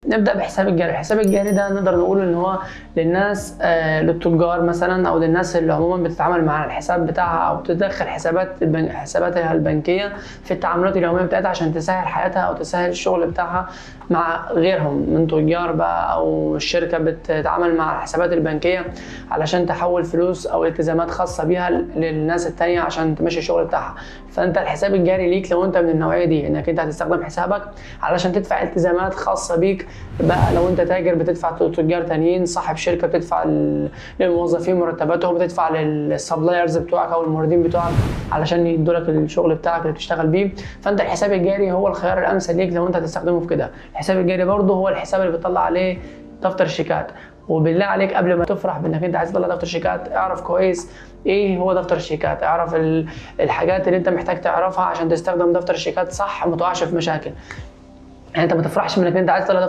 نبدا بحساب الجاري. الحساب الجاري ده نقدر نقول ان هو للناس للتجار مثلا، او للناس اللي عموما بتتعامل مع الحساب بتاعها او تدخل حساباتها البنكيه في التعاملات اليوميه بتاعتها عشان تسهل حياتها او تسهل الشغل بتاعها مع غيرهم من تجار بقى، او الشركه بتتعامل مع الحسابات البنكيه علشان تحول فلوس او التزامات خاصه بيها للناس التانيه عشان تمشي الشغل بتاعها. فانت الحساب الجاري ليك لو انت من النوعيه دي، انك انت هتستخدم حسابك علشان تدفع التزامات خاصه بيك بقى. لو انت تاجر بتدفع تجار تانيين، صاحب شركه بتدفع للموظفين مرتباتهم، بتدفع للسبلايرز بتوعك او الموردين بتوعك علشان يدوا لك الشغل بتاعك اللي بتشتغل بيه. فانت الحساب الجاري هو الخيار الامثل ليك لو انت هتستخدمه في كده. الحساب الجاري برضه هو الحساب اللي بتطلع عليه دفتر الشيكات. وبالله عليك قبل ما تفرح بانك انت عايز تطلع دفتر شيكات، اعرف كويس ايه هو دفتر الشيكات، اعرف الحاجات اللي انت محتاج تعرفها عشان تستخدم دفتر الشيكات صح، ما تقعش في مشاكل. يعني انت ما تفرحش من انك انت عايز تطلع